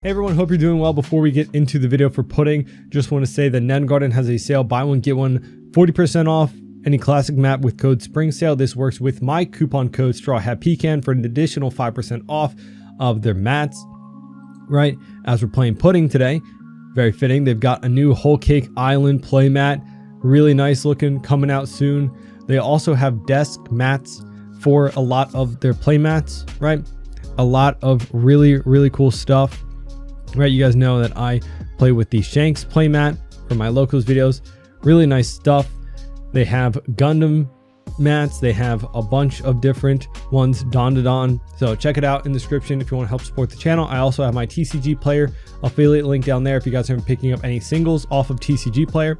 Hey everyone, hope you're doing well. Before we get into the video for pudding, just want to say that Nen Garden has a sale, buy one get one, 40% off any classic map with code spring sale. This works with my coupon code Straw Hat Pecan for an additional 5% off of their mats. Right, as we're playing pudding today, very fitting. They've got a new Whole Cake Island play mat, really nice looking, coming out soon. They also have desk mats for a lot of their play mats, right? A lot of really cool stuff. Right, you guys know that I play with the Shanks playmat for my locals videos. Really nice stuff. They have Gundam mats. They have a bunch of different ones, Don to Don. So check it out in the description if you want to help support the channel. I also have my TCG player affiliate link down there. If you guys are picking up any singles off of TCG player,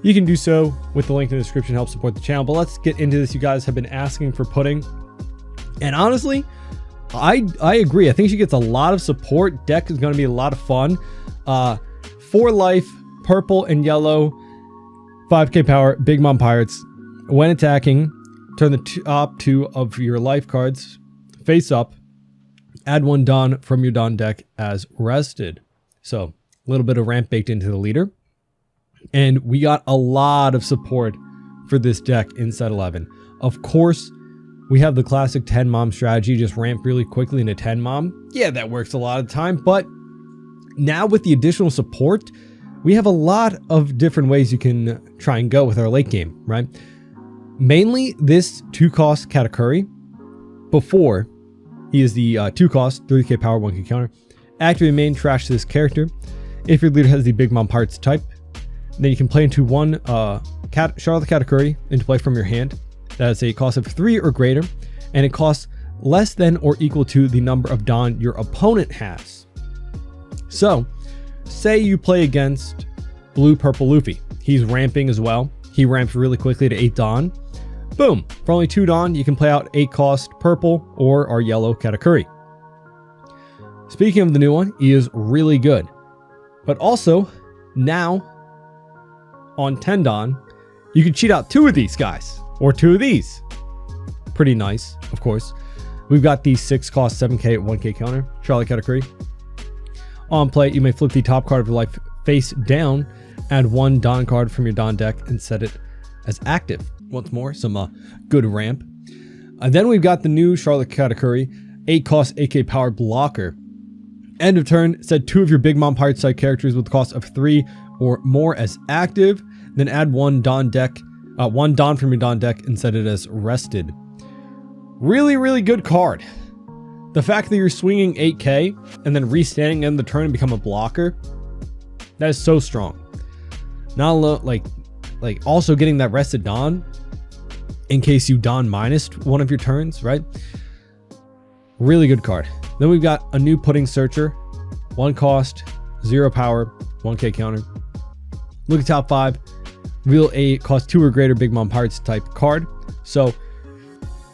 you can do so with the link in the description to help support the channel. But let's get into this. You guys have been asking for pudding, and honestly, I agree. I think she gets a lot of support. Deck is going to be a lot of fun. 4 life, purple and yellow, 5k power, Big Mom Pirates. When attacking, turn the top 2 of your life cards face up. Add 1 Don from your Don deck as rested. So a little bit of ramp baked into the leader. And we got a lot of support for this deck in set 11. Of course, we have the classic 10 mom strategy, just ramp really quickly into 10 mom. Yeah, that works a lot of the time, but now with the additional support, we have a lot of different ways you can try and go with our late game, right? Mainly this 2-cost Katakuri. Before, he is the 2-cost, 3k power, 1k counter. Activate main, trash this character. If your leader has the Big Mom Pirates type, then you can play into 1 Charlotte Katakuri into play from your hand. That is a cost of 3 or greater, and it costs less than or equal to the number of Don your opponent has. So, say you play against Blue Purple Luffy. He's ramping as well. He ramps really quickly to 8 Don. Boom! For only 2 Don, you can play out 8 cost purple or our yellow Katakuri. Speaking of the new one, he is really good. But also, now, on 10 Don, you can cheat out 2 of these guys. Or 2 of these. Pretty nice, of course. We've got the 6-cost 7k 1k counter, Charlotte Katakuri. On play, you may flip the top card of your life face down, add 1 Don card from your Don deck, and set it as active. Once more, some good ramp. Then we've got the new Charlotte Katakuri, 8-cost 8k power blocker. End of turn, set 2 of your Big Mom Pirate side characters with a cost of 3 or more as active. Then add 1 Don deck. 1 Don from your Don deck and set it as rested. Really good card. The fact that you're swinging 8k and then restanding in the turn and become a blocker, that is so strong. Not alone, like also getting that rested Don in case you Don minused one of your turns, right? Really good card. Then we've got a new Pudding Searcher, 1 cost, 0 power, 1k counter. Look at top 5. Reveal a cost 2 or greater Big Mom Pirates type card. So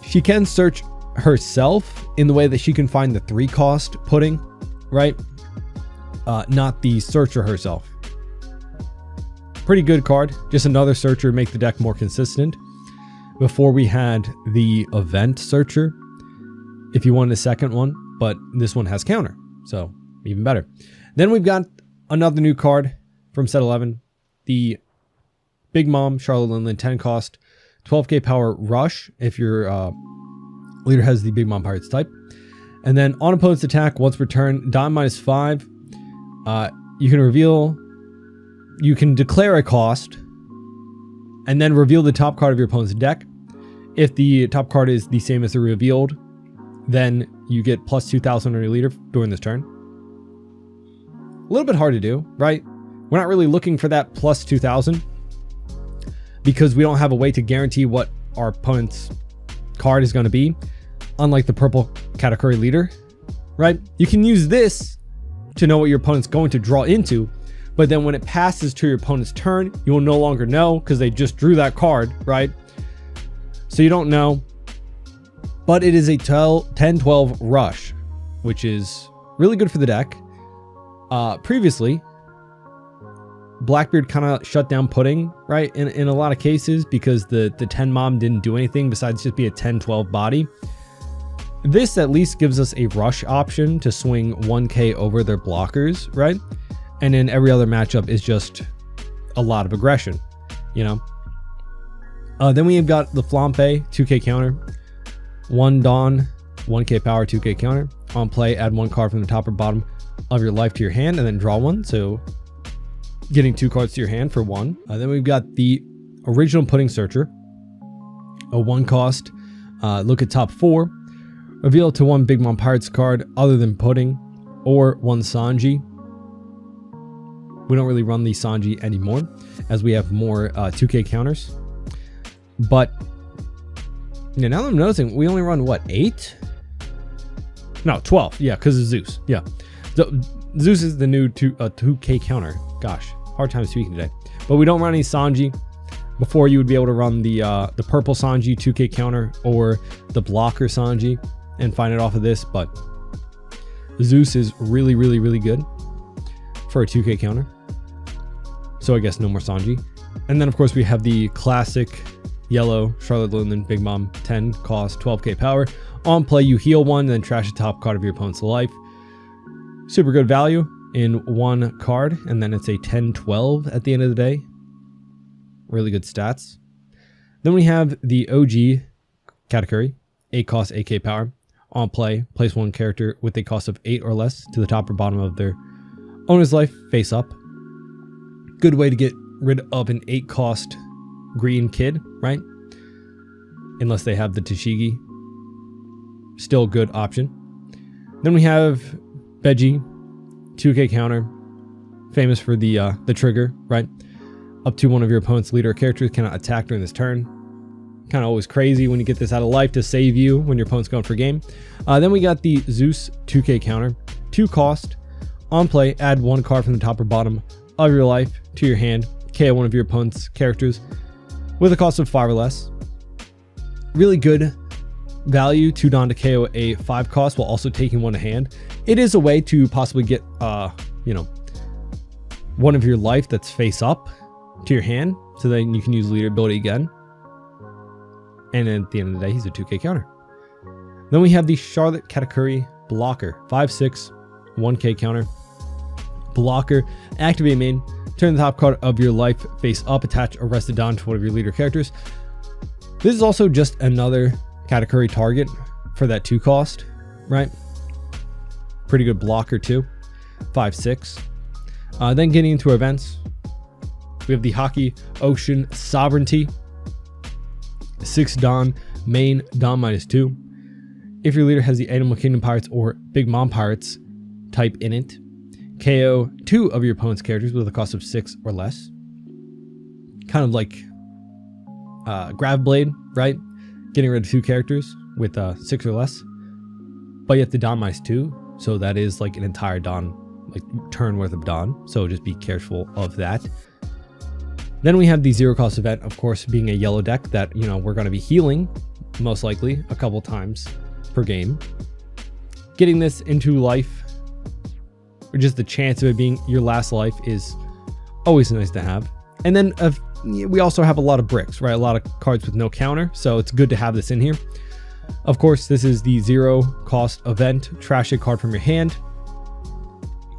she can search herself in the way that she can find the 3-cost pudding, right? Not the searcher herself. Pretty good card. Just another searcher, make the deck more consistent. Before we had the event searcher, if you wanted a second one, but this one has counter, so even better. Then we've got another new card from set 11, the Big Mom Charlotte Linlin 10 cost 12k power rush if your leader has the Big Mom Pirates type. And then on opponent's attack, once per turn, Don -5. You can declare a cost and then reveal the top card of your opponent's deck. If the top card is the same as the revealed, then you get plus 2,000 on your leader during this turn. A little bit hard to do, right? We're not really looking for that plus 2,000. Because we don't have a way to guarantee what our opponent's card is going to be, unlike the purple Katakuri leader, right? You can use this to know what your opponent's going to draw into, but then when it passes to your opponent's turn, you will no longer know because they just drew that card, right? So you don't know, but it is a 10-12 rush, which is really good for the deck. Previously, Blackbeard kind of shut down pudding, right? In a lot of cases because the 10 mom didn't do anything besides just be a 10-12 body. This at least gives us a rush option to swing 1k over their blockers, right? And then every other matchup is just a lot of aggression, you know? Then we have got the Flampe, 2k counter. 1 Dawn, 1k power, 2k counter. On play, add 1 card from the top or bottom of your life to your hand and then draw 1. So getting 2 cards to your hand for 1. Then we've got the original Pudding Searcher. A 1 cost. Look at top 4. Reveal to 1 Big Mom Pirates card other than Pudding or 1 Sanji. We don't really run the Sanji anymore as we have more 2k counters. But yeah, now that I'm noticing, we only run what, 8? No, 12. Yeah, because of Zeus. Yeah. So Zeus is the new 2k counter. Gosh, hard time speaking today. But we don't run any Sanji. Before, you would be able to run the purple Sanji 2k counter or the blocker Sanji and find it off of this. But Zeus is really, really, really good for a 2k counter. So I guess no more Sanji. And then, of course, we have the classic yellow Charlotte Linden Big Mom 10 cost 12k power. On play, you heal 1, then trash the top card of your opponent's life. Super good value in 1 card, and then it's a 10-12 at the end of the day. Really good stats. Then we have the OG category, 8 cost 8k power. On play, place 1 character with a cost of 8 or less to the top or bottom of their owner's life, face up. Good way to get rid of an 8 cost green kid, right? Unless they have the TCG. Still a good option. Then we have Beji, 2k counter, famous for the trigger, right? Up to 1 of your opponent's leader characters cannot attack during this turn. Kind of always crazy when you get this out of life to save you when your opponent's going for game. Then we got the Zeus 2k counter, 2 cost. On play, add 1 card from the top or bottom of your life to your hand. KO 1 of your opponent's characters with a cost of 5 or less. Really good value, 2 Dawn to KO a 5 cost while also taking 1 to hand. It is a way to possibly get, you know, 1 of your life that's face up to your hand, so then you can use leader ability again. And then at the end of the day, he's a 2k counter. Then we have the Charlotte Katakuri blocker, 5/6, 1k counter. Blocker, activate main, turn the top card of your life face up, attach Arrested Dawn to 1 of your leader characters. This is also just another category target for that 2 cost, right? Pretty good blocker too, 5/6. Then getting into events, we have the Hockey Ocean Sovereignty, 6 Dawn, main, Dawn -2. If your leader has the Animal Kingdom Pirates or Big Mom Pirates type in it, KO 2 of your opponent's characters with a cost of 6 or less. Kind of like Grav Blade, right? Getting rid of 2 characters with 6 or less. But yet the Dawn -2, so that is like an entire Dawn, like turn worth of Dawn. So just be careful of that. Then we have the 0 cost event, of course, being a yellow deck that, you know, we're going to be healing most likely a couple times per game. Getting this into life, or just the chance of it being your last life, is always nice to have. And then we also have a lot of bricks, right? A lot of cards with no counter, so it's good to have this in here. Of course, this is the 0 cost event. Trash a card from your hand.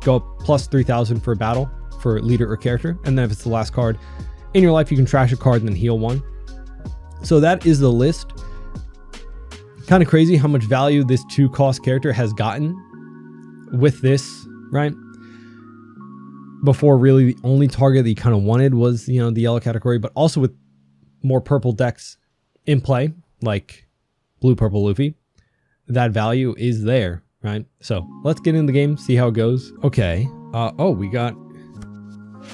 Go up plus 3,000 for a battle for leader or character. And then if it's the last card in your life, you can trash a card and then heal 1. So that is the list. Kind of crazy how much value this 2 cost character has gotten with this, right? Before, really the only target that you kind of wanted was, you know, the yellow category, but also with more purple decks in play, like blue purple Luffy, that value is there, right? So let's get in the game, see how it goes. Okay. Oh, we got,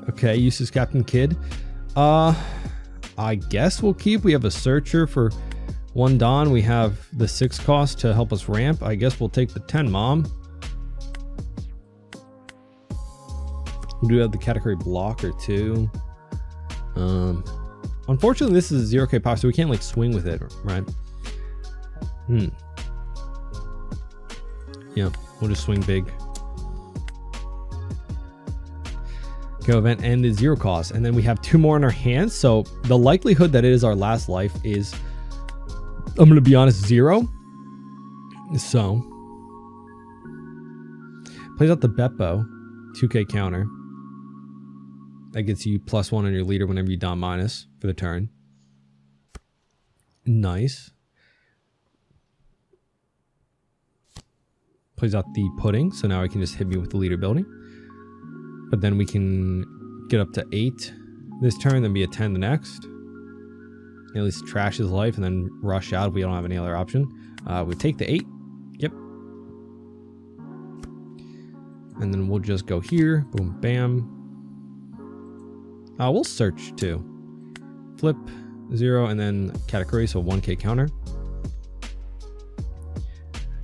okay, uses Captain Kidd. I guess we'll keep. We have a searcher for 1 Dawn. We have the 6 cost to help us ramp. I guess we'll take the 10 Mom. We do have the category blocker too. Unfortunately, this is a 0k power, so we can't like swing with it, right? Yeah, we'll just swing big. Go event and the 0 cost, and then we have 2 more in our hands. So the likelihood that it is our last life is, I'm gonna be honest, 0. So, plays out the Beppo, 2k counter. That gets you +1 on your leader whenever you Dom minus for the turn. Nice. Plays out the Pudding, so now I can just hit me with the leader building. But then we can get up to 8 this turn, then be a 10 the next. At least trash his life and then rush out if we don't have any other option. We take the 8. Yep. And then we'll just go here. Boom, bam. We'll search too. Flip 0 and then category, so 1k counter.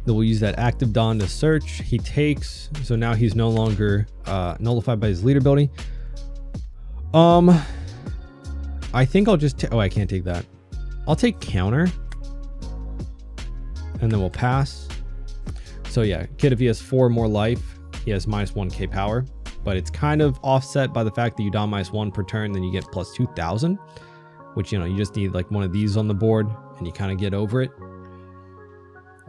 Then we'll use that active Don to search. He takes, so now he's no longer nullified by his leader ability. I think I'll just oh, I can't take that. I'll take counter. And then we'll pass. So yeah, kid, if he has 4 more life, he has -1k power. But it's kind of offset by the fact that you Dom -1 per turn, then you get plus 2,000. Which, you know, you just need like one of these on the board and you kind of get over it.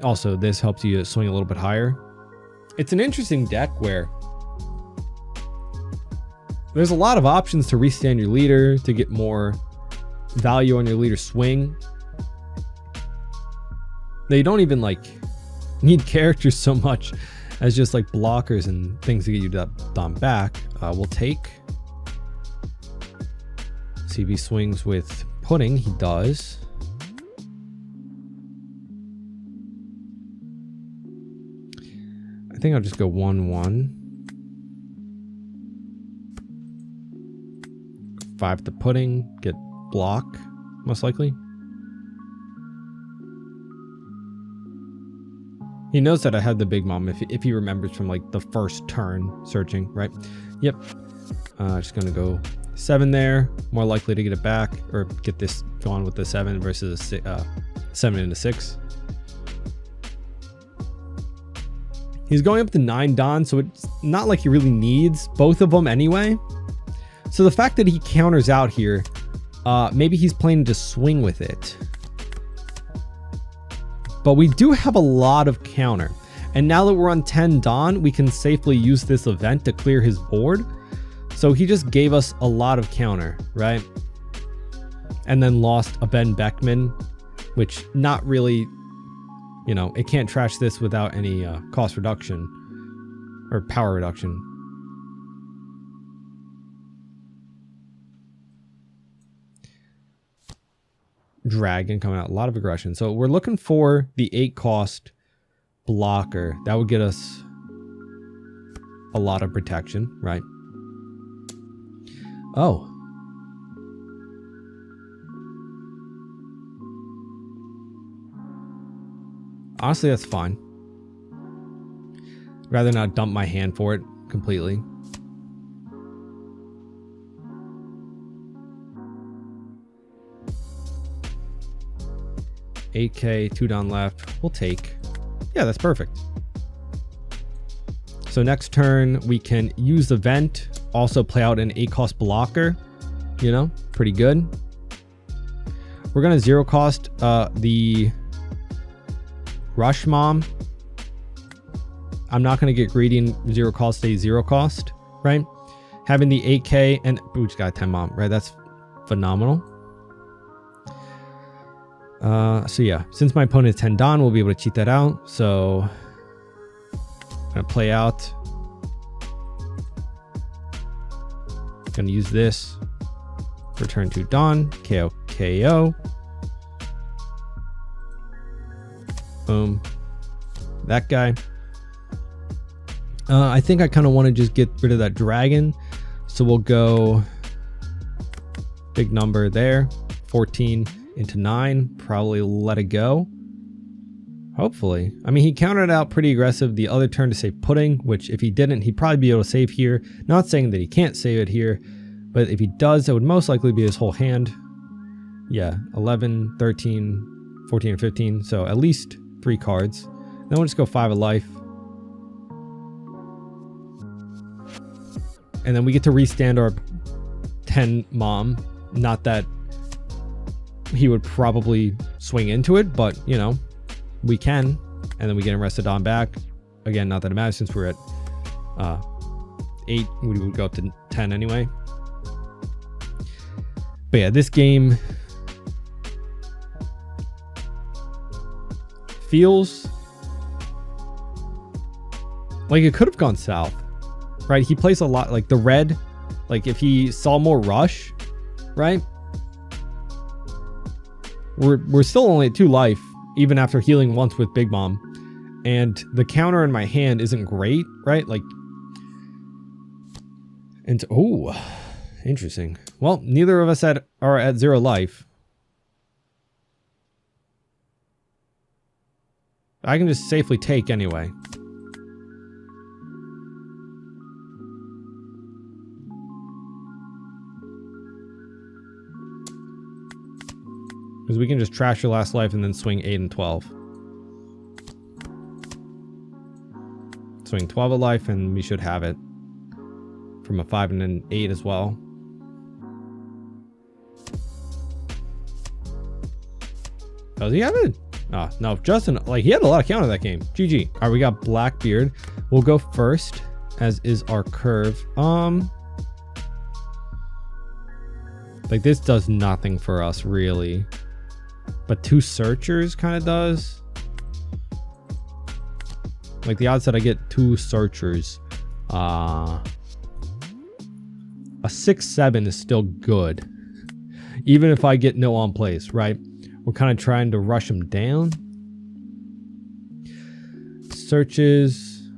Also, this helps you swing a little bit higher. It's an interesting deck where there's a lot of options to restand your leader, to get more value on your leader swing. They don't even like need characters so much as just like blockers and things to get you that Dom back. We'll take. See if he swings with Pudding. He does. I think I'll just go 1-1. 5 to Pudding, get block, most likely. He knows that I had the Big Mom if he remembers from like the first turn searching, right? Yep. Just gonna go 7 there. More likely to get it back or get this going with the 7 versus a 7 into 6. He's going up to 9 Don, so it's not like he really needs both of them anyway. So the fact that he counters out here, maybe he's planning to swing with it. But we do have a lot of counter. And now that we're on 10 Don, we can safely use this event to clear his board. So he just gave us a lot of counter, right? And then lost a Ben Beckman, which not really, you know, it can't trash this without any cost reduction or power reduction. Dragon coming out, a lot of aggression. So we're looking for the 8 cost blocker. That would get us a lot of protection, right? Oh. Honestly, that's fine. Rather not dump my hand for it completely. $8K, 2 Don left. We'll take. Yeah, that's perfect. So next turn, we can use the vent. Also play out an 8 cost blocker. You know, pretty good. We're going to 0 cost the Rush Mom. I'm not going to get greedy and 0 cost stay 0 cost, right? Having the 8K and we just got a 10 Mom, right? That's phenomenal. So yeah, since my opponent is 10 Don, we'll be able to cheat that out. So I'm gonna play out. Gonna use this. Return to Don. KO. KO. Boom. That guy. I think I kind of want to just get rid of that dragon. So we'll go big number there. 14 into 9. Probably let it go. Hopefully. I mean, he countered out pretty aggressive the other turn to save Pudding, which if he didn't, he'd probably be able to save here. Not saying that he can't save it here, but if he does, it would most likely be his whole hand. Yeah, 11, 13, 14, and 15. So at least 3 cards. Then we'll just go 5 of life. And then we get to restand our 10 Mom. Not that he would probably swing into it, but, you know, we can. and then we get Arrestodon back. Again, not that it matters since we're at 8, we would go up to 10 anyway. But yeah, this game feels like it could have gone south, right? He plays a lot like the red, like if he saw more rush, right? We're still only at 2 life, even after healing once with Big Mom. And the counter in my hand isn't great, right? Like, and oh, interesting. Well, neither of us are at 0 life. I can just safely take anyway. Because we can just trash your last life and then swing 8 and 12. Swing 12 a life and we should have it. From a 5 and an 8 as well. Does he have it? Oh, no, Justin, like he had a lot of counter that game. GG. All right, we got Blackbeard. We'll go first, as is our curve. Like this does nothing for us really. But 2 searchers kind of does. Like the odds that I get 2 searchers. A 6-7 is still good. Even if I get no on plays, right? We're kind of trying to rush him down. Searches.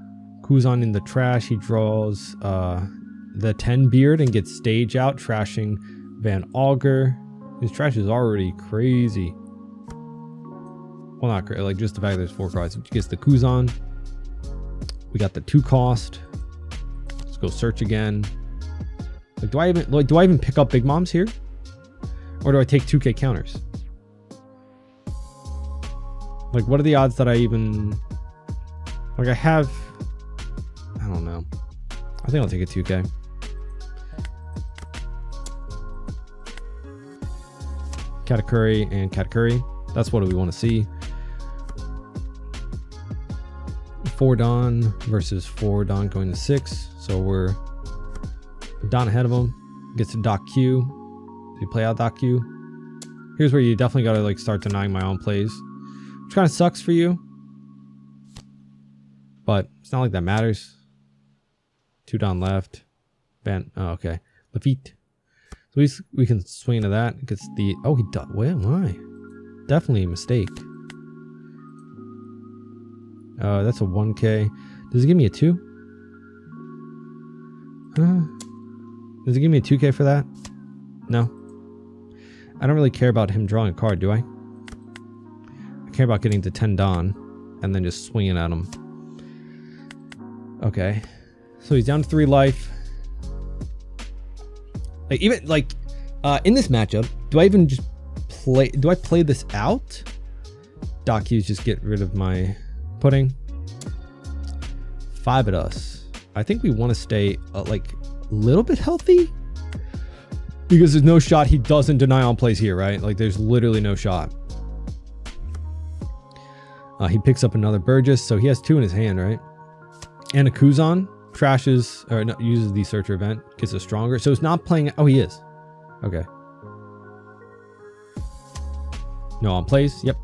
Kuzan in the trash. He draws the 10 beard and gets stage out, trashing Van Augur. His trash is already crazy. Well, not crazy, like just the fact that there's 4 cards. Which gets the Kuzan. We got the 2 cost. Let's go search again. Like, do I even pick up Big Moms here? Or do I take 2k counters? Like, what are the odds that I even... Like, I have... I don't know. I think I'll take a 2k. Katakuri and Katakuri. That's what we want to see. 4 Don versus 4 Don going to 6. So we're Don ahead of him. Gets to Doc Q. Did he play out Doc Q? Here's where you definitely got to like start denying my own plays. Which kind of sucks for you. But it's not like that matters. 2 Don left. Van. Oh, okay. Lafitte. So we can swing into that. It gets the... Oh, he does. Why? Definitely a mistake. That's a 1k. Does it give me a 2? Does it give me a 2k for that? No. I don't really care about him drawing a card, do I? I care about getting to 10 Don and then just swinging at him. Okay. So he's down to 3 life. Like, even like in this matchup, do I even just play? Do I play this out? Doc Hughes just get rid of my pudding. 5 at us. I think we want to stay like a little bit healthy because there's no shot he doesn't deny on plays here, right? Like there's literally no shot. He picks up another Burgess, so he has 2 in his hand, right? And a Kuzan. Trashes or no, uses the searcher event, gets a stronger. So it's not playing. Oh, he is. Okay. No on plays. Yep.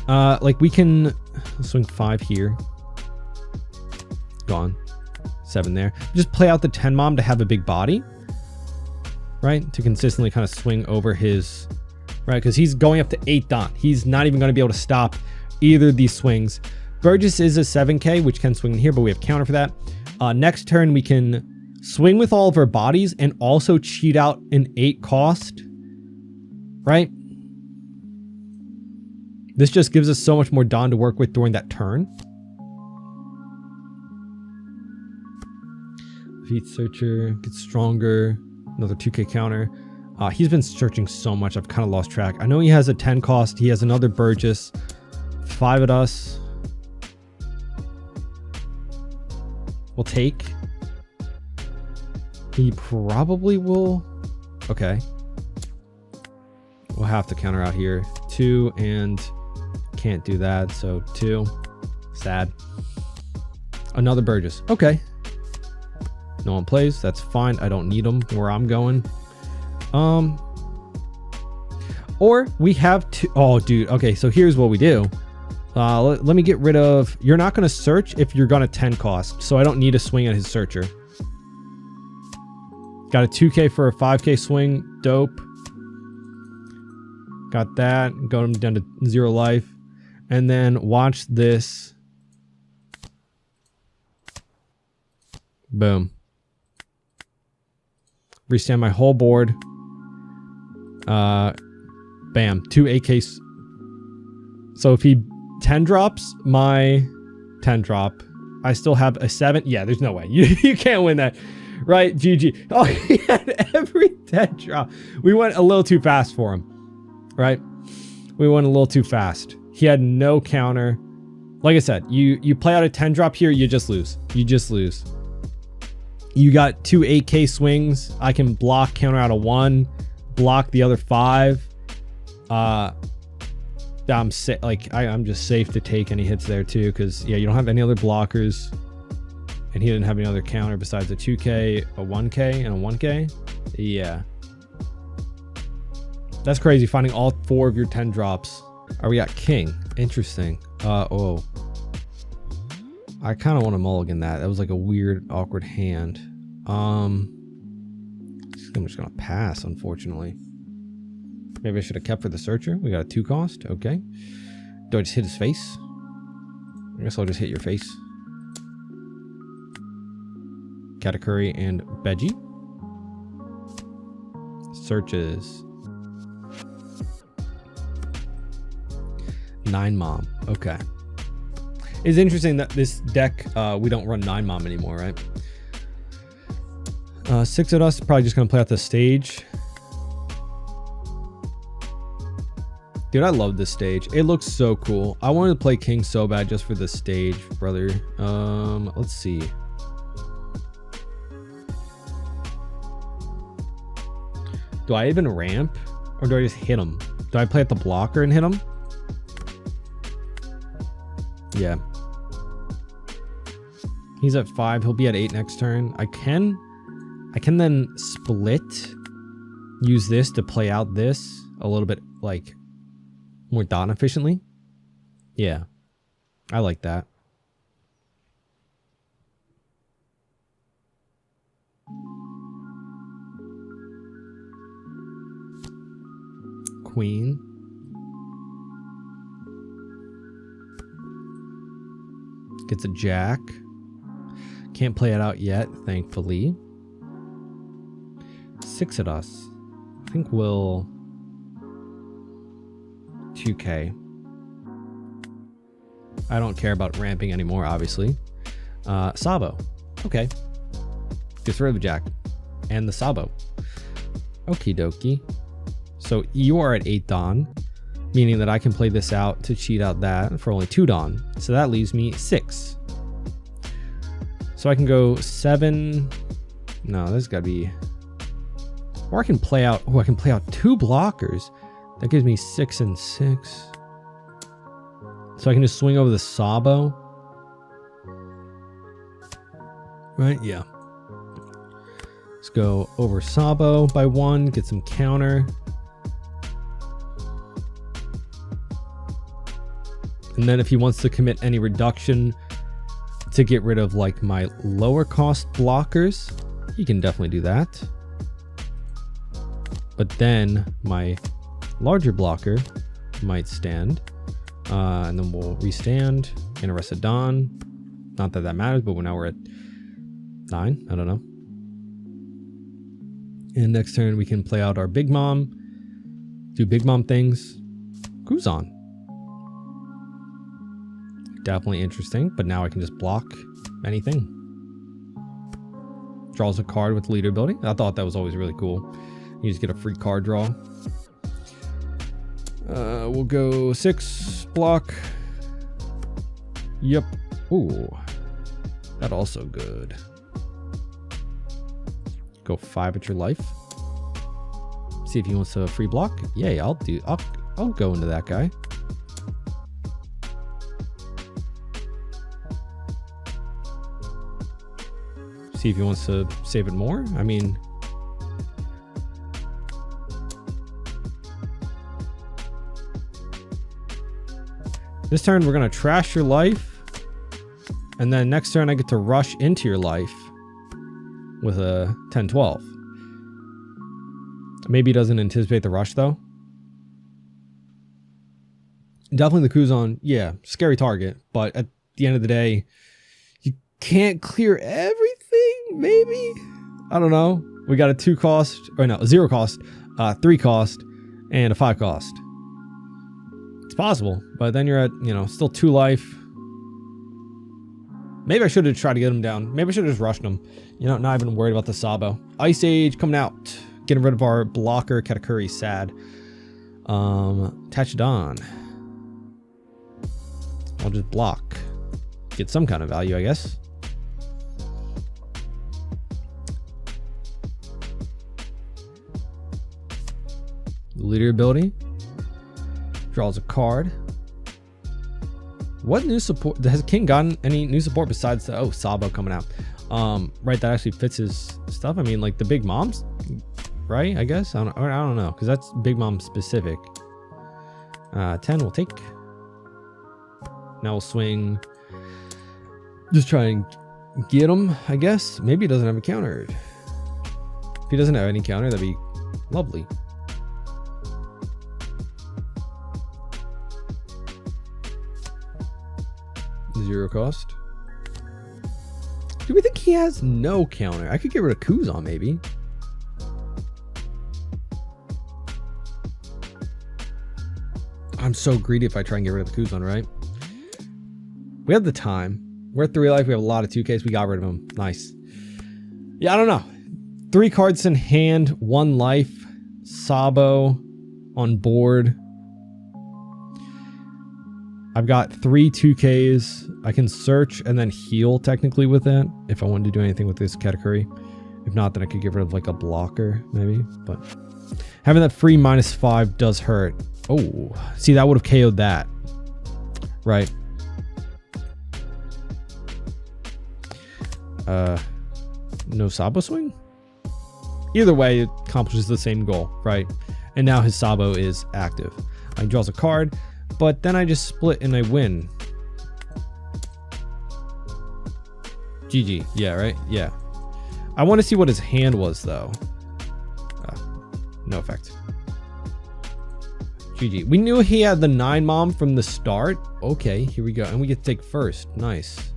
Like we can swing 5 here. Gone. 7 there. Just play out the 10 mom to have a big body, right? To consistently kind of swing over his right because he's going up to 8 Don. He's not even going to be able to stop either of these swings. Burgess is a 7k, which can swing in here, but we have counter for that. Next turn, we can swing with all of our bodies and also cheat out an 8 cost, right? This just gives us so much more Don to work with during that turn. Feet Searcher gets stronger. Another 2k counter. He's been searching so much, I've kind of lost track. I know he has a 10 cost. He has another Burgess. 5 at us. We'll take. He probably will. Okay. We'll have to counter out here. 2 and can't do that. So 2. Sad. Another Burgess. Okay. No one plays. That's fine. I don't need them where I'm going. Or we have to. Oh, dude. Okay, so here's what we do. Let me get rid of. You're not going to search if you're going to 10 cost. So I don't need a swing at his searcher. Got a 2K for a 5K swing. Dope. Got that. Got him down to 0 life. And then watch this. Boom. Restand my whole board. Bam. 2 AKs. So if he 10 drops my 10 drop, I still have a 7. Yeah, there's no way. You can't win that. Right? GG. Oh, he had every 10 drop. We went a little too fast for him. Right? We went a little too fast. He had no counter. Like I said, you play out a 10 drop here, you just lose. You just lose. You got 2 8K swings. I can block counter out of 1, block the other 5. I'm just safe to take any hits there too, because yeah, you don't have any other blockers, and he didn't have any other counter besides a 2K, a 1K, and a 1K. Yeah, that's crazy. Finding all 4 of your 10 drops. We got king. Interesting. Oh. I kind of want to mulligan that. That was like a weird, awkward hand. I'm just gonna pass, unfortunately. Maybe I should have kept for the searcher. We got a 2 cost. Okay. Do I just hit his face? I guess I'll just hit your face. Katakuri and Beji. Searches. 9 mom. Okay. It's interesting that this deck, we don't run 9 mom anymore, right? 6 of us, probably just gonna play out the stage. Dude, I love this stage. It looks so cool. I wanted to play king so bad just for this stage, brother. Let's see. Do I even ramp, or do I just hit him? Do I play at the blocker and hit him? Yeah. He's at 5. He'll be at 8 next turn. I can then split. Use this to play out this a little bit, like, more dot efficiently. Yeah. I like that. Queen. Gets a jack. Can't play it out yet, thankfully. 6 at us. I think we'll 2K. I don't care about ramping anymore, obviously. Sabo. Okay. Gets rid of the jack. And the Sabo. Okie dokie. So you are at 8 Don, meaning that I can play this out to cheat out that for only 2 Don. So that leaves me 6. So I can go 7. No, this gotta be. Or I can play out. Oh, I can play out 2 blockers. That gives me 6 and 6. So I can just swing over the Sabo. Right? Yeah. Let's go over Sabo by 1. Get some counter. And then if he wants to commit any reduction to get rid of like my lower cost blockers, he can definitely do that. But then my larger blocker might stand. And then we'll restand and arrest a Don. Not that that matters, but now we're at 9. I don't know. And next turn we can play out our Big Mom. Do Big Mom things. Kuzan. Definitely interesting, but now I can just block anything. Draws a card with leader ability. I thought that was always really cool. You just get a free card draw. We'll go 6 block. Yep. Ooh, that also good. Go 5 at your life. See if he wants a free block. Yay, I'll go into that guy. See if he wants to save it more. I mean, this turn we're gonna trash your life, and then next turn I get to rush into your life with a 10-12. Maybe he doesn't anticipate the rush though. Definitely the Kuzan, yeah, scary target, but at the end of the day, you can't clear everything, maybe? I don't know. We got a 2 cost, or no, a 0 cost, 3 cost, and a 5 cost. It's possible, but then you're at, you know, still 2 life. Maybe I should have tried to get him down. Maybe I should have just rushed him. You know, not even worried about the Sabo. Ice Age coming out. Getting rid of our blocker, Katakuri, sad. Tachidon. I'll just block. Get some kind of value, I guess. Leader ability. Draws a card. What new support? Has King gotten any new support besides the, oh, Sabo coming out? Right, that actually fits his stuff. I mean, like the Big Moms, right? I guess. I don't know, because that's Big Mom specific. 10 we'll take. Now we'll swing. Just try and get him, I guess. Maybe he doesn't have a counter. If he doesn't have any counter, that'd be lovely. Zero cost. Do we think he has no counter? I could get rid of Kuzan, maybe. I'm so greedy if I try and get rid of the Kuzan, right? We have the time. We're at 3 life. We have a lot of 2Ks. We got rid of him. Nice. Yeah, I don't know. 3 cards in hand, 1 life. Sabo on board. I've got 3 2Ks. I can search and then heal technically with that if I wanted to do anything with this category. If not, then I could get rid of like a blocker maybe. But having that free -5 does hurt. Oh, see, that would have KO'd that. Right. No Sabo swing? Either way, it accomplishes the same goal, right? And now his Sabo is active. He draws a card. But then I just split and I win. GG. Yeah, right? Yeah. I want to see what his hand was, though. No effect. GG. We knew he had the 9 mom from the start. Okay, here we go. And we get to take first. Nice.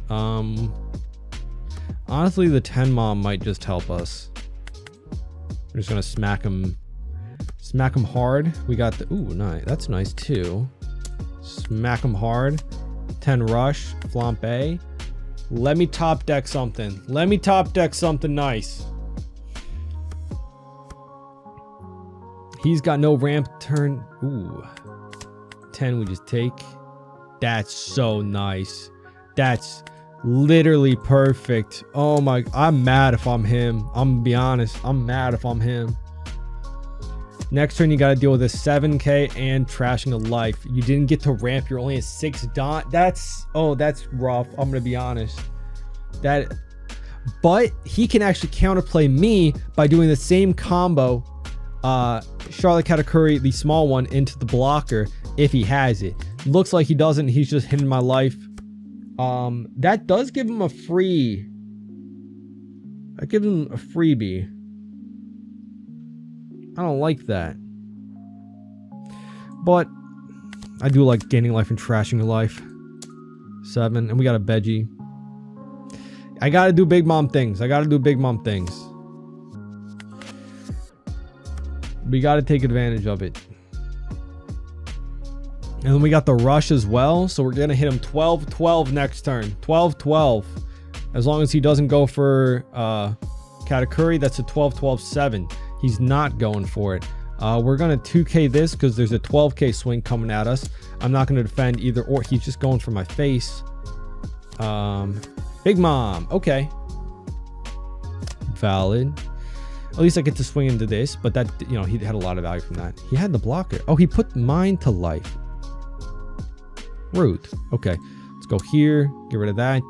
Honestly, the 10 mom might just help us. We're just going to smack him. Smack him hard. We got the... Ooh, nice. That's nice, too. Smack him hard. 10 rush. Flampe. Let me top deck something. Let me top deck something nice. He's got no ramp turn. Ooh. 10 we just take. That's so nice. That's literally perfect. Oh my. I'm mad if I'm him. I'm gonna be honest. I'm mad if I'm him. Next turn, you got to deal with a 7K and trashing a life. You didn't get to ramp. You're only at 6 dot. That's rough. I'm going to be honest. But he can actually counterplay me by doing the same combo. Charlotte Katakuri, the small one, into the blocker if he has it. Looks like he doesn't. He's just hitting my life. That does give him a free. That gives him a freebie. I don't like that. But I do like gaining life and trashing a life. 7. And we got a Veggie. I gotta do big mom things. We gotta take advantage of it. And then we got the rush as well. So we're gonna hit him 12-12 next turn. 12-12. As long as he doesn't go for Katakuri, that's a 12-12-7. He's not going for it. We're going to 2K this because there's a 12K swing coming at us. I'm not going to defend either or. He's just going for my face. Big Mom. Okay. Valid. At least I get to swing into this. But that, you know, he had a lot of value from that. He had the blocker. Oh, he put mine to life. Rude. Okay. Let's go here. Get rid of that.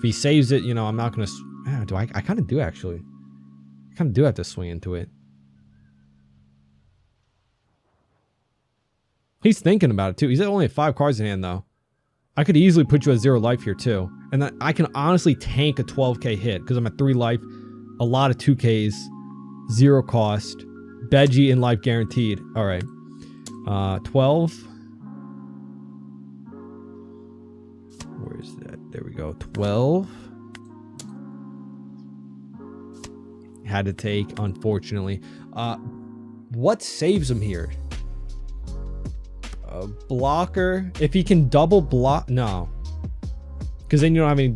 he saves it, you know, I'm not gonna. I kind of do actually. I kind of do have to swing into it. He's thinking about it too. He's only at 5 cards in hand though. I could easily put you at 0 life here too, and then I can honestly tank a 12k hit because I'm at 3 life. A lot of 2ks, 0 cost, Veggie in life guaranteed. All right, 12. Where's that? There we go. 12. Had to take, unfortunately. What saves him here? A blocker. If he can double block, no, because then you don't have any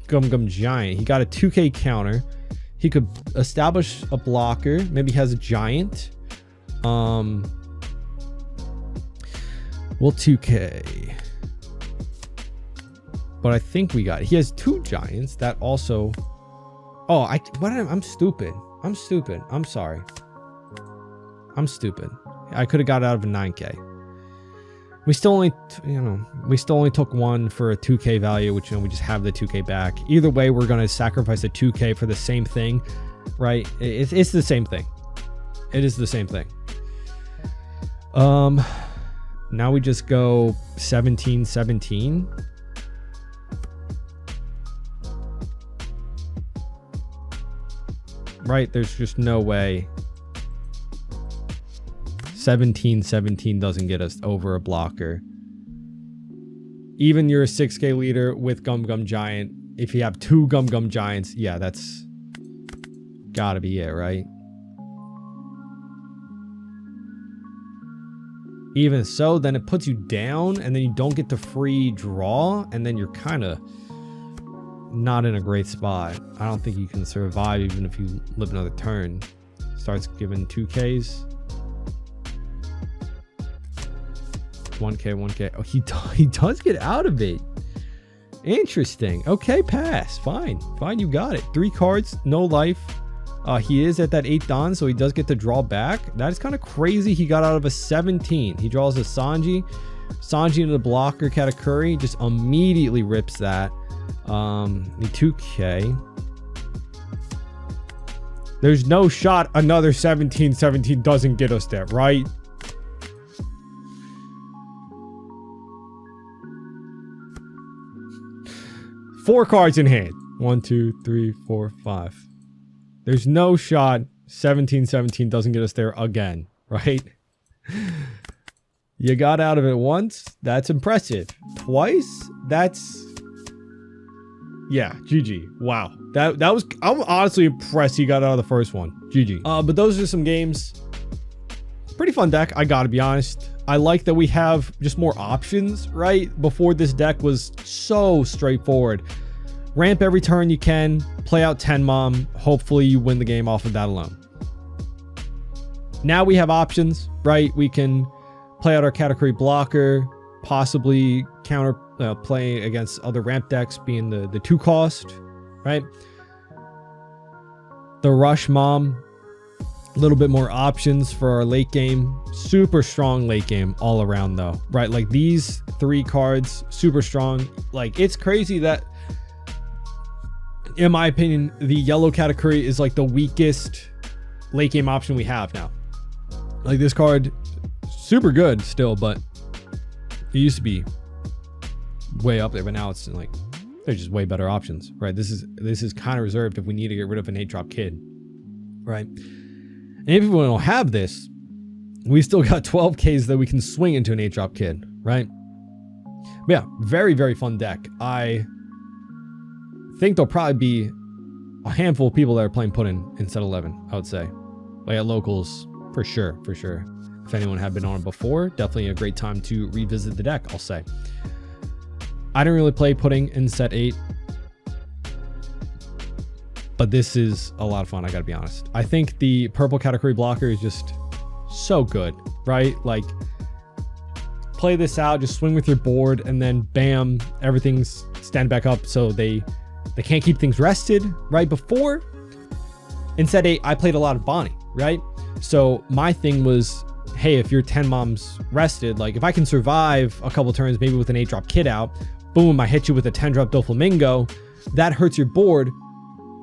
Gum Giant. He got a 2k counter. He could establish a blocker. Maybe he has a giant. Well, 2k. But I think we got it. He has 2 giants that also. Oh, I'm stupid. I'm stupid. I'm sorry. I'm stupid. I could have got out of a 9k. We still only, we still only took 1 for a 2k value, which, we just have the 2k back. Either way, we're going to sacrifice a 2k for the same thing, right? It's the same thing. It is the same thing. Now we just go 17. Right? There's just no way. 17 doesn't get us over a blocker. Even you're a 6k leader with Gum Giant. If you have 2 Gum Giants, yeah, that's gotta be it, right? Even so, then it puts you down, and then you don't get the free draw, and then you're kind of not in a great spot. I don't think you can survive even if you live another turn. Starts giving 2ks. 1k. Oh, he does get out of it. Interesting. Okay, pass. Fine, you got it. 3 cards, no life. He is at that 8 Don, so he does get to draw back. That is kind of crazy. He got out of a 17. He draws a Sanji into the blocker Katakuri, just immediately rips that. The 2k. There's no shot another 17 doesn't get us there, right? Four cards in hand. 1, 2, 3, 4, 5. There's no shot 17 doesn't get us there again, right? You got out of it once. That's impressive. Twice. That's, yeah, GG. Wow. That was, I'm honestly impressed he got out of the first one. GG. But those are some games. Pretty fun deck, I gotta be honest. I like that we have just more options, right? Before, this deck was so straightforward. Ramp every turn you can, play out 10 mom, hopefully you win the game off of that alone. Now we have options, right? We can play out our category blocker, possibly counter play against other ramp decks, being the 2 cost, right? The rush mom, a little bit more options for our late game. Super strong late game all around though, right? Like these 3 cards, super strong. Like, it's crazy that, in my opinion, the yellow category is like the weakest late game option we have now. Like, this card, super good still, but it used to be way up there, but now it's like, there's just way better options, right? This is kind of reserved if we need to get rid of an 8-drop kid, right? And if we don't have this, we still got 12Ks that we can swing into an 8-drop kid, right? But yeah, very, very fun deck. I think there'll probably be a handful of people that are playing Puddin in set 11, I would say. Like at locals, for sure. If anyone had been on it before, definitely a great time to revisit the deck, I'll say. I didn't really play Pudding in set 8. But this is a lot of fun, I gotta be honest. I think the purple category blocker is just so good, right? Like, play this out, just swing with your board, and then bam, everything's stand back up so they can't keep things rested, right? Before, in set 8, I played a lot of Bonnie, right? So my thing was, hey, if you're 10 moms rested, like if I can survive a couple turns, maybe with an 8-drop kid out, boom, I hit you with a 10-drop Doflamingo, that hurts your board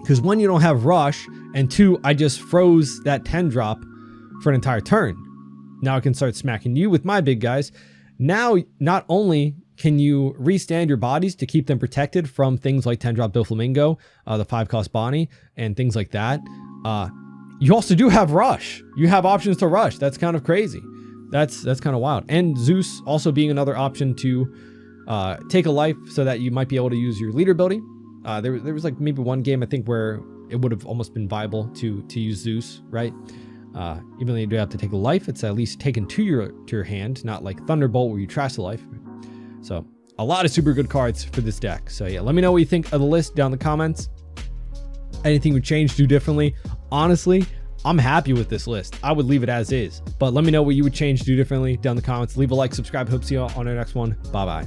because one, you don't have rush, and two, I just froze that 10 drop for an entire turn. Now I can start smacking you with my big guys. Now, not only can you restand your bodies to keep them protected from things like 10 drop Doflamingo, the 5-cost Bonnie, and things like that, you also do have rush. You have options to rush. That's kind of crazy. That's kind of wild. And Zeus also being another option to take a life so that you might be able to use your leader ability. There was like maybe one game I think where it would have almost been viable to use Zeus, right? Even though you do have to take a life, it's at least taken to your hand, not like Thunderbolt where you trash the life. So a lot of super good cards for this deck. So yeah, let me know what you think of the list down in the comments. Anything would change, do differently. Honestly, I'm happy with this list. I would leave it as is, but let me know what you would change, do differently down in the comments. Leave a like, subscribe. Hope to see you on our next one. Bye bye.